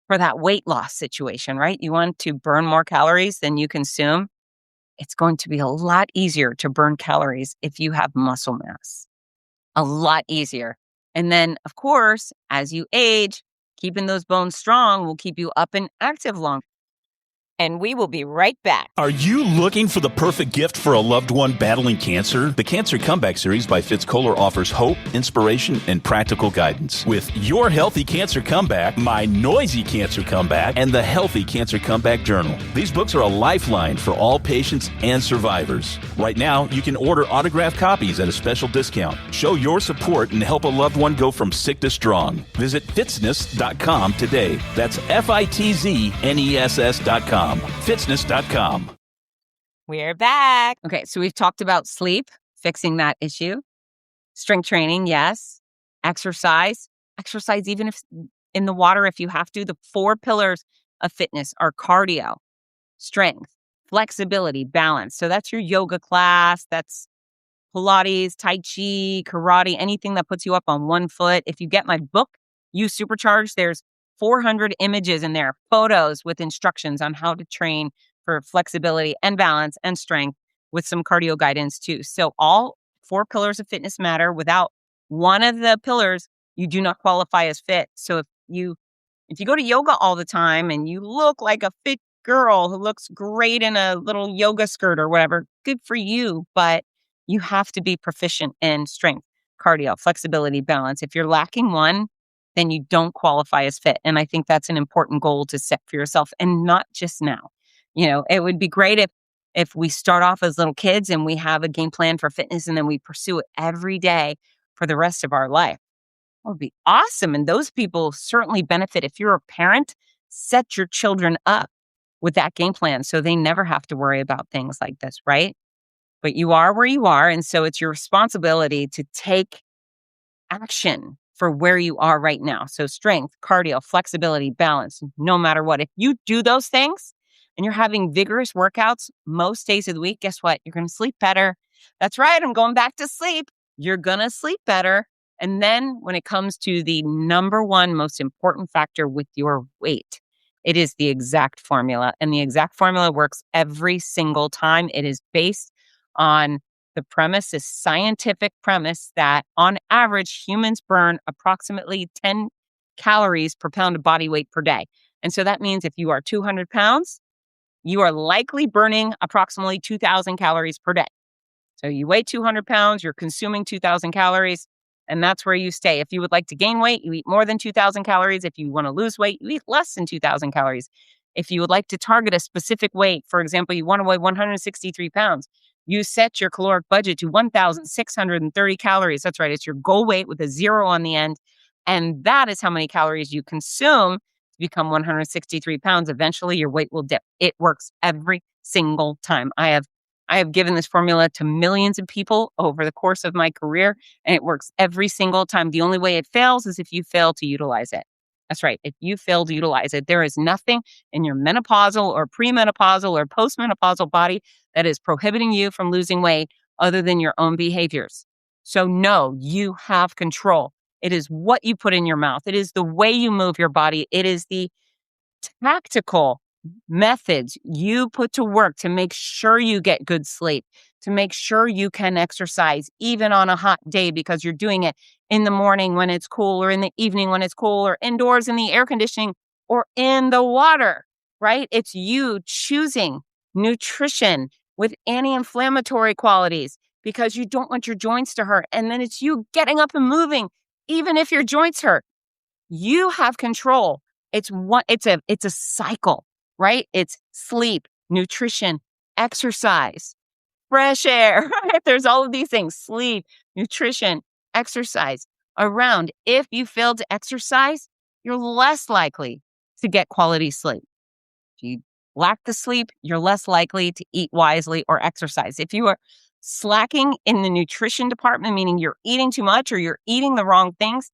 for that weight loss situation, right? You want to burn more calories than you consume. It's going to be a lot easier to burn calories if you have muscle mass. A lot easier. And then, of course, as you age, keeping those bones strong will keep you up and active longer. And we will be right back. Are you looking for the perfect gift for a loved one battling cancer? The Cancer Comeback Series by Fitz Koehler offers hope, inspiration, and practical guidance. With Your Healthy Cancer Comeback, My Noisy Cancer Comeback, and The Healthy Cancer Comeback Journal. These books are a lifeline for all patients and survivors. Right now, you can order autographed copies at a special discount. Show your support and help a loved one go from sick to strong. Visit fitzness.com today. That's FITZNESS.com. Fitzness.com. We're back. Okay, so we've talked about sleep, fixing that issue. Strength training, yes. Exercise even if in the water if you have to. The 4 pillars of fitness are cardio, strength, flexibility, balance. So that's your yoga class, that's Pilates, Tai Chi, karate, anything that puts you up on one foot. If you get my book, You Supercharged, there's 400 images in there, photos with instructions on how to train for flexibility and balance and strength with some cardio guidance too. So all 4 pillars of fitness matter. Without one of the pillars, you do not qualify as fit. So if you go to yoga all the time and you look like a fit girl who looks great in a little yoga skirt or whatever, good for you. But you have to be proficient in strength, cardio, flexibility, balance. If you're lacking one, then you don't qualify as fit. And I think that's an important goal to set for yourself, and not just now. You know, it would be great if we start off as little kids and we have a game plan for fitness and then we pursue it every day for the rest of our life. That would be awesome. And those people certainly benefit. If you're a parent, set your children up with that game plan so they never have to worry about things like this, right? But you are where you are. And so it's your responsibility to take action for where you are right now. So strength, cardio, flexibility, balance, no matter what. If you do those things and you're having vigorous workouts most days of the week, guess what? You're going to sleep better. That's right. I'm going back to sleep. You're going to sleep better. And then when it comes to the number one most important factor with your weight, It is the exact formula, and the exact formula works every single time. It is based on the premise, is scientific premise that on average, humans burn approximately 10 calories per pound of body weight per day. And so that means if you are 200 pounds, you are likely burning approximately 2,000 calories per day. So you weigh 200 pounds, you're consuming 2,000 calories, and that's where you stay. If you would like to gain weight, you eat more than 2,000 calories. If you want to lose weight, you eat less than 2,000 calories. If you would like to target a specific weight, for example, you want to weigh 163 pounds, you set your caloric budget to 1,630 calories. That's right. It's your goal weight with a 0 on the end. And that is how many calories you consume to become 163 pounds. Eventually, your weight will dip. It works every single time. I have given this formula to millions of people over the course of my career, and it works every single time. The only way it fails is if you fail to utilize it. That's right. If you fail to utilize it, there is nothing in your menopausal or premenopausal or postmenopausal body that is prohibiting you from losing weight other than your own behaviors. So no, you have control. It is what you put in your mouth. It is the way you move your body. It is the tactical methods you put to work to make sure you get good sleep, to make sure you can exercise even on a hot day because you're doing it in the morning when it's cool or in the evening when it's cool or indoors in the air conditioning or in the water, right? It's you choosing nutrition with anti-inflammatory qualities because you don't want your joints to hurt. And then it's you getting up and moving even if your joints hurt. You have control. It's a cycle, right? It's sleep, nutrition, exercise, fresh air, right? There's all of these things, sleep, nutrition, exercise around. If you fail to exercise, you're less likely to get quality sleep. If you lack the sleep, you're less likely to eat wisely or exercise. If you are slacking in the nutrition department, meaning you're eating too much or you're eating the wrong things,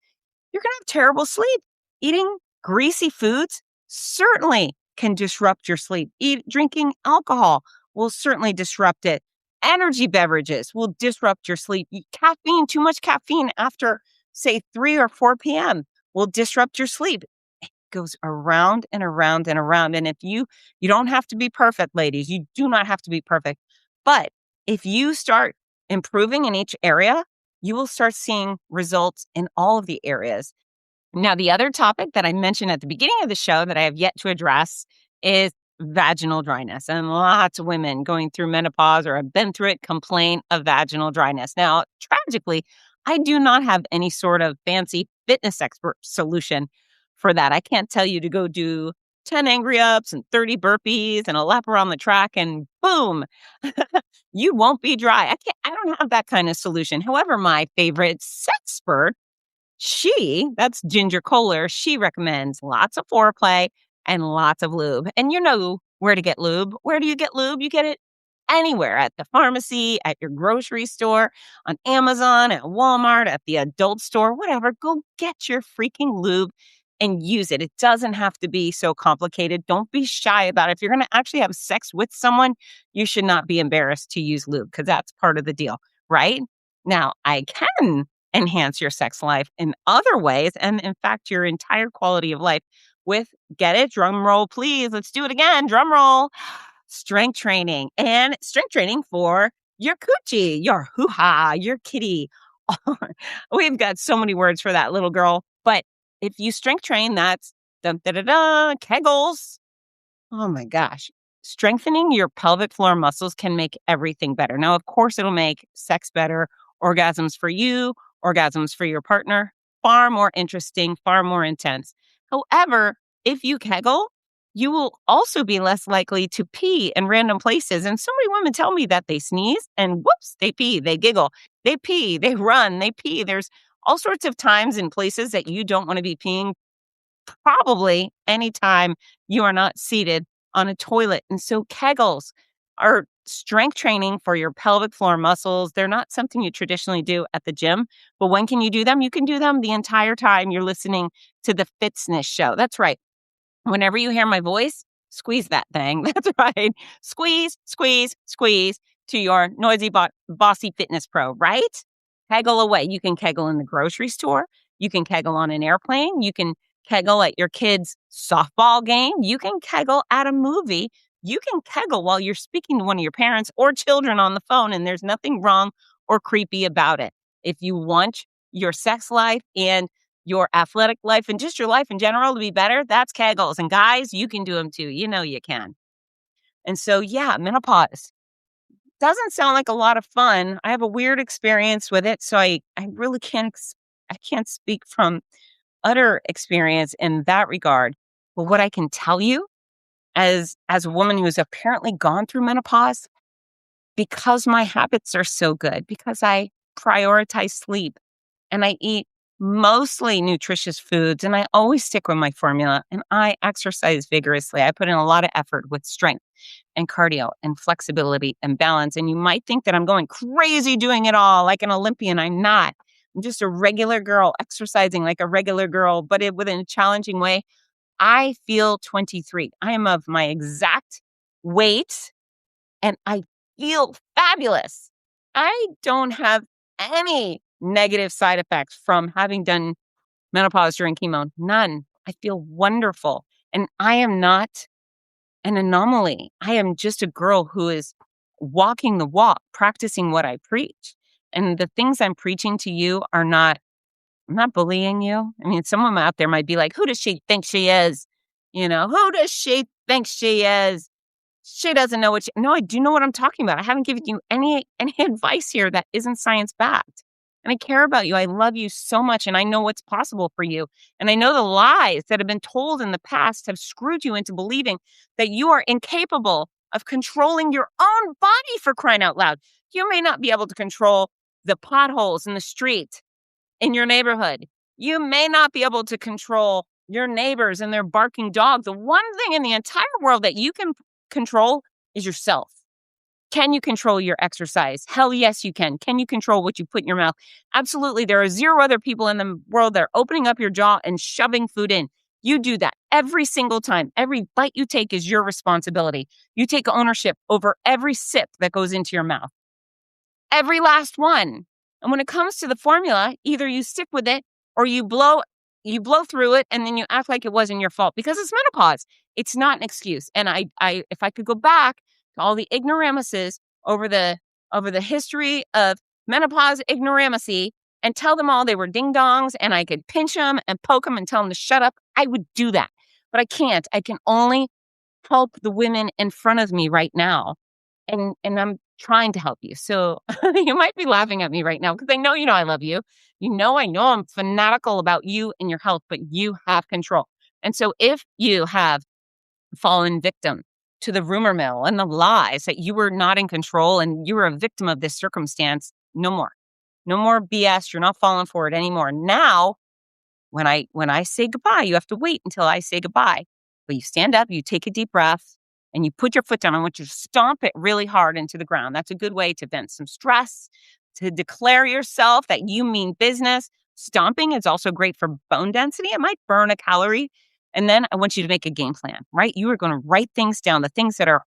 you're going to have terrible sleep. Eating greasy foods certainly can disrupt your sleep. Drinking alcohol will certainly disrupt it. Energy beverages will disrupt your sleep. Caffeine, too much caffeine after, say, 3 or 4 p.m. will disrupt your sleep. It goes around and around and around. And if you don't have to be perfect, ladies, you do not have to be perfect. But if you start improving in each area, you will start seeing results in all of the areas. Now, the other topic that I mentioned at the beginning of the show that I have yet to address is vaginal dryness. And lots of women going through menopause or have been through it complain of vaginal dryness. Now, tragically, I do not have any sort of fancy fitness expert solution for that. I can't tell you to go do 10 angry ups and 30 burpees and a lap around the track and boom, you won't be dry. I don't have that kind of solution. However, my favorite sexpert, that's Ginger Kohler, she recommends lots of foreplay and lots of lube. And you know where to get lube. Where do you get lube? You get it anywhere, at the pharmacy, at your grocery store, on Amazon, at Walmart, at the adult store, whatever. Go get your freaking lube and use it. It doesn't have to be so complicated. Don't be shy about it. If you're going to actually have sex with someone, you should not be embarrassed to use lube because that's part of the deal, right? Now, I can enhance your sex life in other ways, and in fact, your entire quality of life with, get it, drum roll, please. Let's do it again. Drum roll. Strength training, and strength training for your coochie, your hoo-ha, your kitty. We've got so many words for that little girl. But if you strength train, that's Kegels. Oh my gosh. Strengthening your pelvic floor muscles can make everything better. Now, of course, it'll make sex better, orgasms for you, orgasms for your partner, far more interesting, far more intense. However, if you Kegel, you will also be less likely to pee in random places. And so many women tell me that they sneeze and whoops, they pee, they giggle, they pee, they run, they pee. There's all sorts of times and places that you don't want to be peeing, probably anytime you are not seated on a toilet. And so Kegels are strength training for your pelvic floor muscles. They're not something you traditionally do at the gym, but when can you do them? You can do them the entire time you're listening to the Fitzness show. That's right. Whenever you hear my voice, squeeze that thing. That's right. Squeeze, squeeze, squeeze to your noisy, bossy fitness pro, right? Kegel away. You can Kegel in the grocery store. You can Kegel on an airplane. You can kegel at your kid's softball game. You can kegel at a movie. You can kegel while you're speaking to one of your parents or children on the phone, and there's nothing wrong or creepy about it. If you want your sex life and your athletic life and just your life in general to be better, that's kegels. And guys, you can do them too. You know you can. And so, yeah, menopause doesn't sound like a lot of fun. I have a weird experience with it, so I really I can't speak from utter experience in that regard. But what I can tell you as a woman who's apparently gone through menopause, because my habits are so good, because I prioritize sleep and I eat mostly nutritious foods and I always stick with my formula and I exercise vigorously. I put in a lot of effort with strength and cardio and flexibility and balance. And you might think that I'm going crazy doing it all like an Olympian. I'm not. I'm just a regular girl exercising like a regular girl, but within a challenging way. I feel 23. I am of my exact weight and I feel fabulous. I don't have any negative side effects from having done menopause during chemo. None. I feel wonderful. And I am not an anomaly. I am just a girl who is walking the walk, practicing what I preach. And the things I'm preaching to you are not, I'm not bullying you. I mean, someone out there might be like, who does she think she is? You know, who does she think she is? She doesn't know no, I do know what I'm talking about. I haven't given you any advice here that isn't science backed. And I care about you. I love you so much. And I know what's possible for you. And I know the lies that have been told in the past have screwed you into believing that you are incapable of controlling your own body, for crying out loud. You may not be able to control the potholes in the street in your neighborhood. You may not be able to control your neighbors and their barking dog. The one thing in the entire world that you can control is yourself. Can you control your exercise? Hell yes, you can. Can you control what you put in your mouth? Absolutely. There are zero other people in the world that are opening up your jaw and shoving food in. You do that every single time. Every bite you take is your responsibility. You take ownership over every sip that goes into your mouth. Every last one. And when it comes to the formula, either you stick with it or you blow through it and then you act like it wasn't your fault because it's menopause. It's not an excuse. And I if I could go back to all the ignoramuses over the history of menopause ignoramussy and tell them all they were ding-dongs and I could pinch them and poke them and tell them to shut up, I would do that. But I can't. I can only help the women in front of me right now. And I'm trying to help you. So you might be laughing at me right now because I know I love you. I know I'm fanatical about you and your health, but you have control. And so if you have fallen victim to the rumor mill and the lies that you were not in control and you were a victim of this circumstance, no more. No more BS. You're not falling for it anymore. Now, when I say goodbye, you have to wait until I say goodbye. But you stand up, you take a deep breath, and you put your foot down. I want you to stomp it really hard into the ground. That's a good way to vent some stress, to declare yourself that you mean business. Stomping is also great for bone density. It might burn a calorie. And then I want you to make a game plan, right? You are going to write things down, the things that are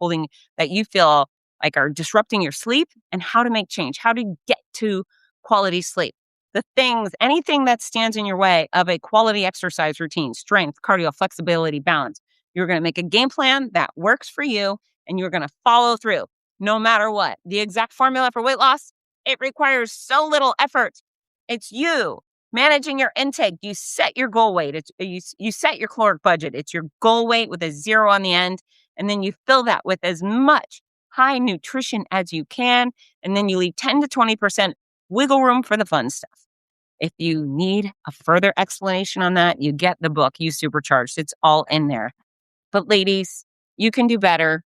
that you feel like are disrupting your sleep and how to make change, how to get to quality sleep. The things, anything that stands in your way of a quality exercise routine, strength, cardio, flexibility, balance. You're going to make a game plan that works for you and you're going to follow through no matter what. The exact formula for weight loss, it requires so little effort. It's you managing your intake. You set your goal weight. You set your caloric budget. It's your goal weight with a 0 on the end. And then you fill that with as much high nutrition as you can. And then you leave 10 to 20% wiggle room for the fun stuff. If you need a further explanation on that, you get the book, You Supercharged. It's all in there. But ladies, you can do better.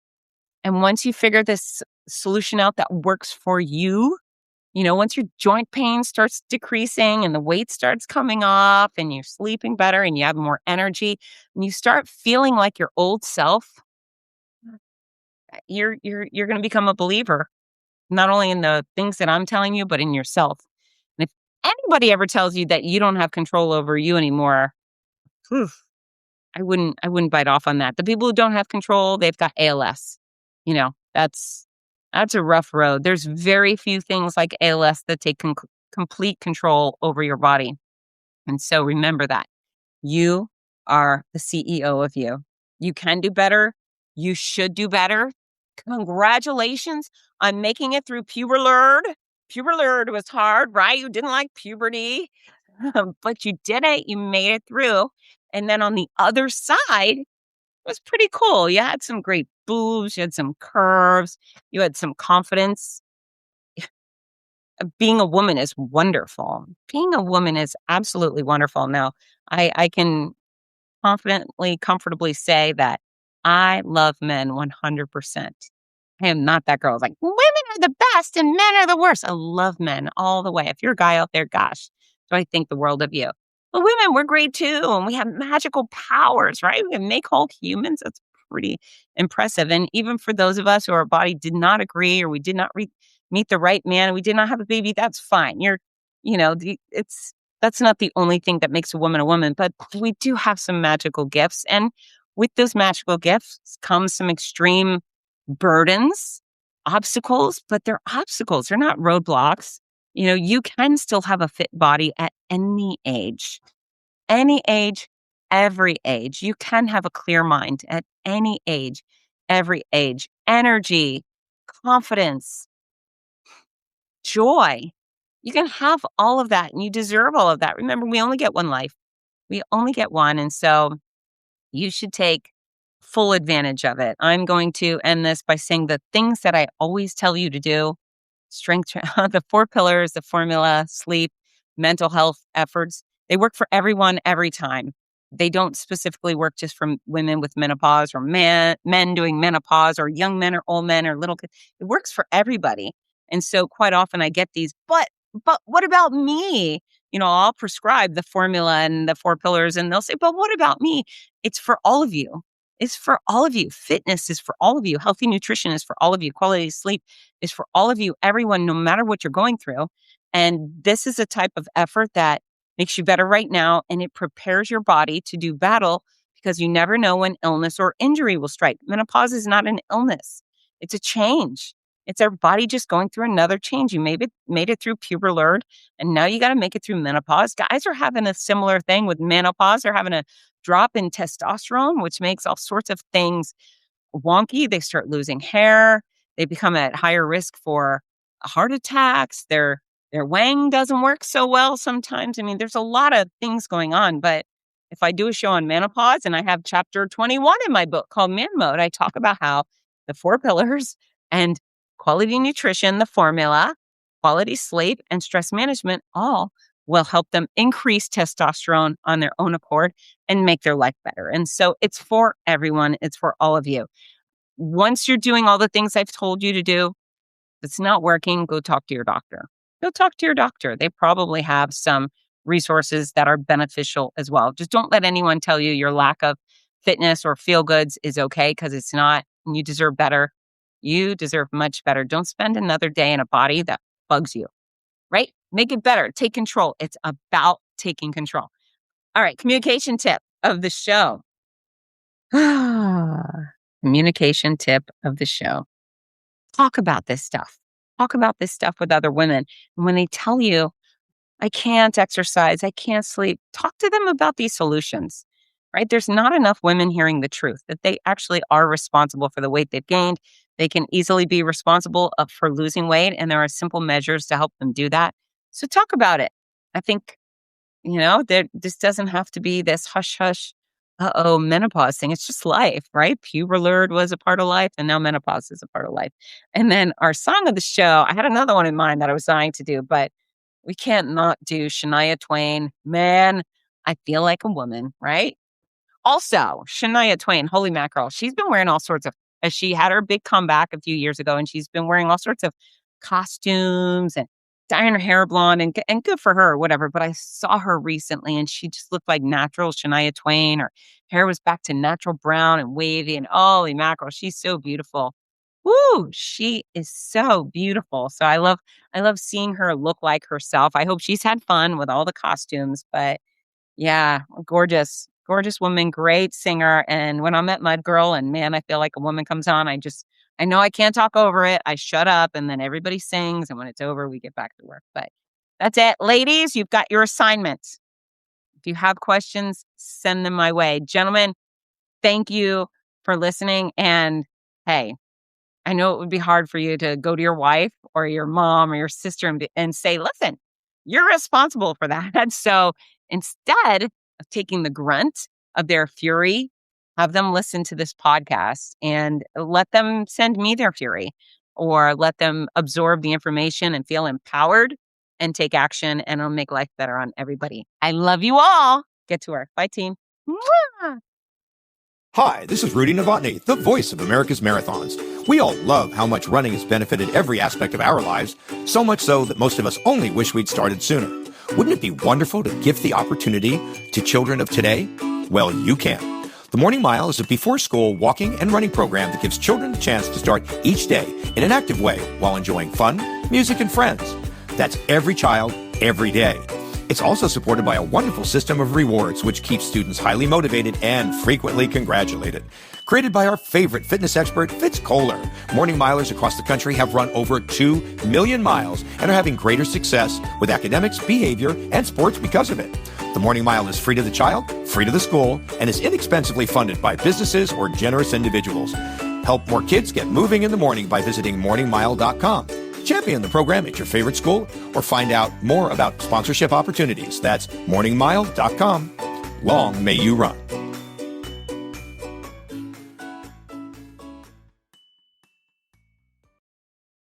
And once you figure this solution out that works for you, once your joint pain starts decreasing and the weight starts coming off and you're sleeping better and you have more energy and you start feeling like your old self, you're going to become a believer, not only in the things that I'm telling you, but in yourself. And if anybody ever tells you that you don't have control over you anymore, I wouldn't bite off on that. The people who don't have control, they've got ALS. That's a rough road. There's very few things like ALS that take complete control over your body. And so remember that. You are the CEO of you. You can do better. You should do better. Congratulations on making it through puberlerd. Puberlerd was hard, right? You didn't like puberty, but you did it. You made it through. And then on the other side, it was pretty cool. You had some great boobs. You had some curves. You had some confidence. Being a woman is wonderful. Being a woman is absolutely wonderful. Now, I can confidently, comfortably say that I love men 100%. I am not that girl who's like, women are the best and men are the worst. I love men all the way. If you're a guy out there, gosh, do I think the world of you. But women, we're great too. And we have magical powers, right? We can make whole humans. That's pretty impressive. And even for those of us who our body did not agree or we did not meet the right man and we did not have a baby, that's fine. That's not the only thing that makes a woman, but we do have some magical gifts. And with those magical gifts comes some extreme burdens, obstacles, but they're obstacles. They're not roadblocks. You can still have a fit body at any age, every age. You can have a clear mind at any age, every age, energy, confidence, joy. You can have all of that and you deserve all of that. Remember, we only get one life. We only get one. And so you should take full advantage of it. I'm going to end this by saying the things that I always tell you to do: strength, the 4 pillars, the formula, sleep, mental health efforts. They work for everyone every time. They don't specifically work just for women with menopause or men doing menopause or young men or old men or little kids. It works for everybody. And so quite often I get these, but what about me? I'll prescribe the formula and the 4 pillars and they'll say, but what about me? It's for all of you. It's for all of you. Fitness is for all of you. Healthy nutrition is for all of you. Quality sleep is for all of you, everyone, no matter what you're going through. And this is a type of effort that makes you better right now. And it prepares your body to do battle because you never know when illness or injury will strike. Menopause is not an illness. It's a change. It's our body just going through another change. You made it through puberlerd, and now you got to make it through menopause. Guys are having a similar thing with menopause. They're having a drop in testosterone, which makes all sorts of things wonky. They start losing hair. They become at higher risk for heart attacks. Their wang doesn't work so well sometimes. I mean, there's a lot of things going on. But if I do a show on menopause, and I have chapter 21 in my book called Man Mode, I talk about how the 4 pillars and quality nutrition, the formula, quality sleep, and stress management all will help them increase testosterone on their own accord and make their life better. And so it's for everyone. It's for all of you. Once you're doing all the things I've told you to do, if it's not working, go talk to your doctor. Go talk to your doctor. They probably have some resources that are beneficial as well. Just don't let anyone tell you your lack of fitness or feel goods is okay, because it's not. And you deserve better. You deserve much better. Don't spend another day in a body that bugs you, right? Make it better. Take control. It's about taking control. All right. Communication tip of the show. Communication tip of the show. Talk about this stuff. Talk about this stuff with other women. And when they tell you, I can't exercise, I can't sleep, talk to them about these solutions, right? There's not enough women hearing the truth that they actually are responsible for the weight they've gained. They can easily be responsible for losing weight, and there are simple measures to help them do that. So talk about it. I think, this doesn't have to be this hush-hush, menopause thing. It's just life, right? Puberlerd was a part of life, and now menopause is a part of life. And then our song of the show, I had another one in mind that I was dying to do, but we can't not do Shania Twain. Man, I feel like a woman, right? Also, Shania Twain, holy mackerel, she's been wearing all sorts of, as she had her big comeback a few years ago, and she's been wearing all sorts of costumes and dyeing her hair blonde, and good for her, whatever. But I saw her recently, and she just looked like natural Shania Twain. Her hair was back to natural brown and wavy, and holy mackerel, she's so beautiful. Woo, she is so beautiful. So I love seeing her look like herself. I hope she's had fun with all the costumes, but yeah, gorgeous woman, great singer. And when I'm at Mud Girl and man, I feel like a woman comes on, I know I can't talk over it. I shut up and then everybody sings. And when it's over, we get back to work. But that's it. Ladies, you've got your assignment. If you have questions, send them my way. Gentlemen, thank you for listening. And hey, I know it would be hard for you to go to your wife or your mom or your sister and say, listen, you're responsible for that. So instead of taking the grunt of their fury, have them listen to this podcast and let them send me their fury, or let them absorb the information and feel empowered and take action, and it'll make life better on everybody. I love you all. Get to work. Bye, team. Mwah! Hi, this is Rudy Novotny, the voice of America's Marathons. We all love how much running has benefited every aspect of our lives, so much so that most of us only wish we'd started sooner. Wouldn't it be wonderful to gift the opportunity to children of today? Well, you can. The Morning Mile is a before-school walking and running program that gives children the chance to start each day in an active way while enjoying fun, music, and friends. That's every child, every day. It's also supported by a wonderful system of rewards, which keeps students highly motivated and frequently congratulated. Created by our favorite fitness expert, Fitz Koehler, Morning Milers across the country have run over 2 million miles and are having greater success with academics, behavior, and sports because of it. The Morning Mile is free to the child, free to the school, and is inexpensively funded by businesses or generous individuals. Help more kids get moving in the morning by visiting morningmile.com. Champion the program at your favorite school, or find out more about sponsorship opportunities. That's morningmile.com. Long may you run.